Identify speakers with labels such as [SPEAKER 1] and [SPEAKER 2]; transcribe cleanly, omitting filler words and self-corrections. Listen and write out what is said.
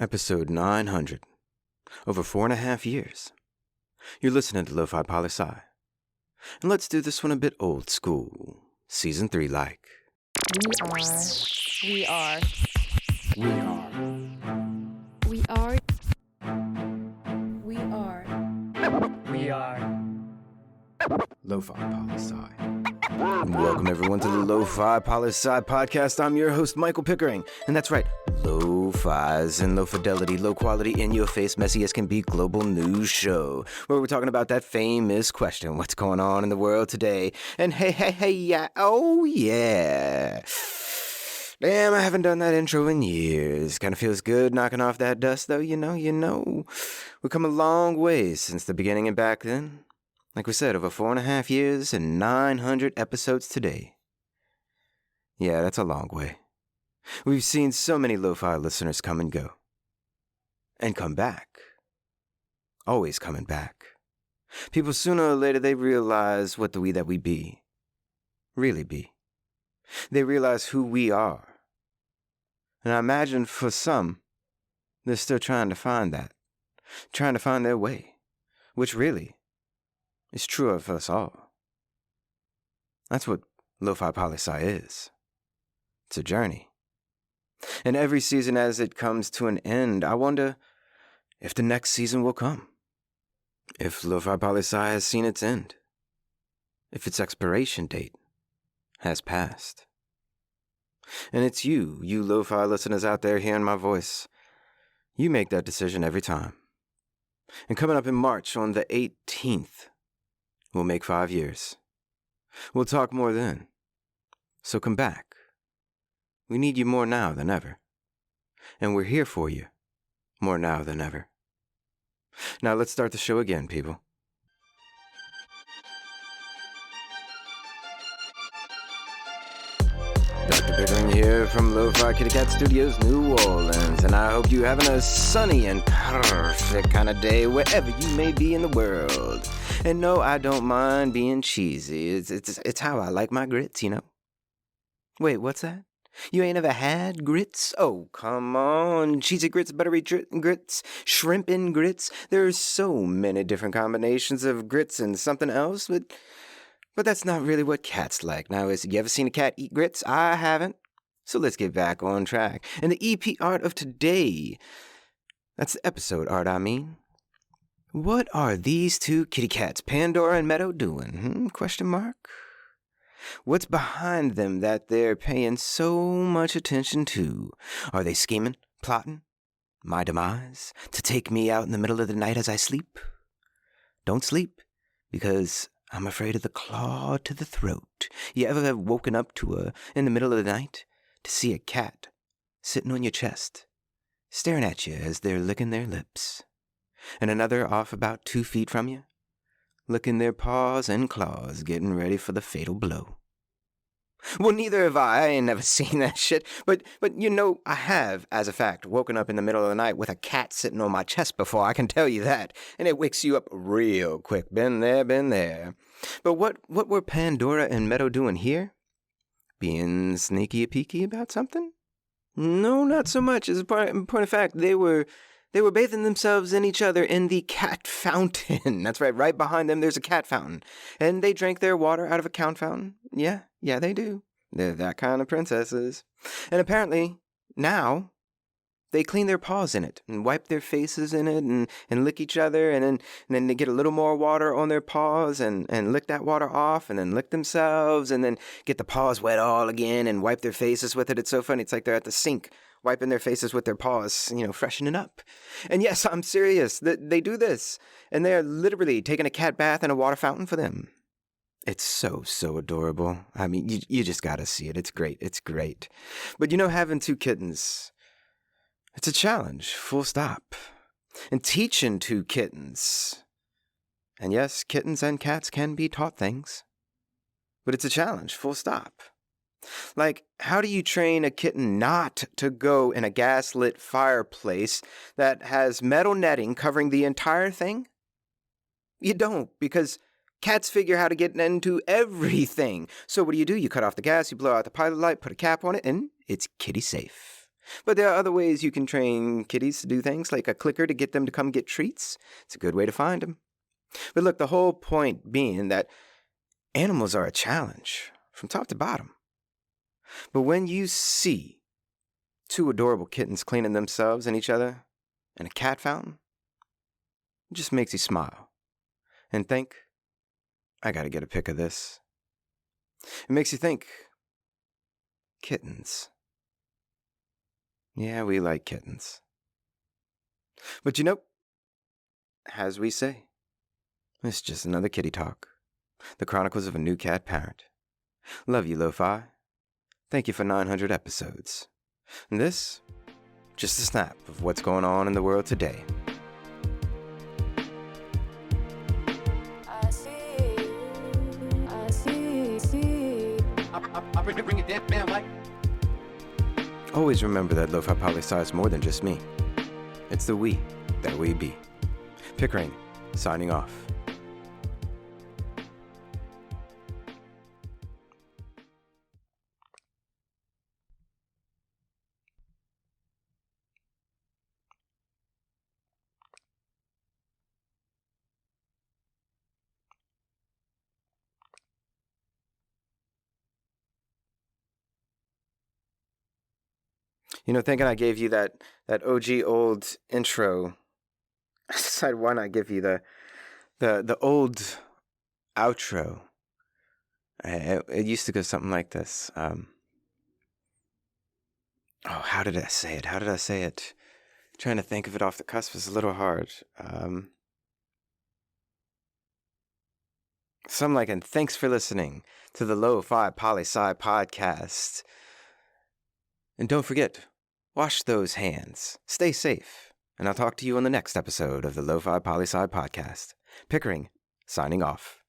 [SPEAKER 1] Episode-900. Over 4.5 years. You're listening to Lofi Poli Sci. And let's do this one a bit old school. Season 3 like.
[SPEAKER 2] We are
[SPEAKER 1] Lofi Poli Sci. Welcome everyone to the Lofi Poli Sci podcast. I'm your host, Michael Pickering. And that's right, Lo-Fi's and low fidelity, low quality, in your face, messy as can be global news show, where we're talking about that famous question, what's going on in the world today? And hey, yeah, oh yeah. Damn, I haven't done that intro in years. Kind of feels good knocking off that dust though, you know. We've come a long way since the beginning and back then. Like we said, over 4.5 years and 900 episodes today. Yeah, that's a long way. We've seen so many lo-fi listeners come and go. And come back. Always coming back. People sooner or later, they realize what the we that we be. Really be. They realize who we are. And I imagine for some, they're still trying to find that. Trying to find their way. Which really is true of us all. That's what Lofi Poli Sci is. It's a journey. And every season as it comes to an end, I wonder if the next season will come. If Lofi Poli Sci has seen its end. If its expiration date has passed. And it's you lo-fi listeners out there hearing my voice. You make that decision every time. And coming up in March on the 18th, we'll make 5 years. We'll talk more then. So come back. We need you more now than ever. And we're here for you more now than ever. Now let's start the show again, people. Dr. Pickering here from Lo-Fi Kitty Cat Studios, New Orleans, and I hope you're having a sunny and perfect kind of day wherever you may be in the world. And no, I don't mind being cheesy. It's how I like my grits, you know. Wait, what's that? You ain't ever had grits? Oh, come on. Cheesy grits, buttery grits, shrimp and grits. There's so many different combinations of grits and something else, but that's not really what cats like. Now, you ever seen a cat eat grits? I haven't. So let's get back on track. And the EP art of today, that's the episode art, I mean. What are these two kitty cats, Pandora and Meadow, doing? Question mark? What's behind them that they're paying so much attention to? Are they scheming, plotting, my demise, to take me out in the middle of the night as I sleep? Don't sleep, because I'm afraid of the claw to the throat. You ever have woken up in the middle of the night to see a cat sitting on your chest, staring at you as they're licking their lips, and another off about 2 feet from you, licking their paws and claws, getting ready for the fatal blow? Well, neither have I. I ain't never seen that shit. But you know, I have, as a fact, woken up in the middle of the night with a cat sitting on my chest before, I can tell you that. And it wakes you up real quick. Been there. But what were Pandora and Meadow doing here? Being sneaky-peeky about something? No, not so much. As a point of fact, they were bathing themselves in each other in the cat fountain. That's right behind them there's a cat fountain. And they drank their water out of a cat fountain. Yeah, they do. They're that kind of princesses. And apparently, now, they clean their paws in it and wipe their faces in it and lick each other. And then they get a little more water on their paws and lick that water off and then lick themselves and then get the paws wet all again and wipe their faces with it. It's so funny. It's like they're at the sink, wiping their faces with their paws, freshening up. And yes, I'm serious. They do this. And they're literally taking a cat bath in a water fountain for them. It's so adorable. I mean, you just gotta see it. It's great. But having 2 kittens, it's a challenge, full stop. And teaching 2 kittens. And yes, kittens and cats can be taught things. But it's a challenge, full stop. Like, how do you train a kitten not to go in a gas-lit fireplace that has metal netting covering the entire thing? You don't, because cats figure how to get into everything. So what do? You cut off the gas, you blow out the pilot light, put a cap on it, and it's kitty safe. But there are other ways you can train kitties to do things, like a clicker to get them to come get treats. It's a good way to find them. But look, the whole point being that animals are a challenge from top to bottom. But when you see two adorable kittens cleaning themselves and each other in a cat fountain, it just makes you smile and think, I gotta get a pic of this. It makes you think, kittens. Yeah, we like kittens. But you know, as we say, it's just another kitty talk. The Chronicles of a New Cat Parent. Love you, Lo-Fi. Thank you for 900 episodes. And this, just a snap of what's going on in the world today. I'll bring it down, man, like. Always remember that Lofi Poli Sci is more than just me. It's the we that we be. Pickering, signing off. You know, thinking I gave you that OG old intro, I decided why not give you the old outro. It used to go something like this. How did I say it? Trying to think of it off the cusp is a little hard. Something like, and thanks for listening to the Lofi Poli Sci podcast. And don't forget, wash those hands. Stay safe. And I'll talk to you on the next episode of the Lofi Poli Sci podcast. Pickering, signing off.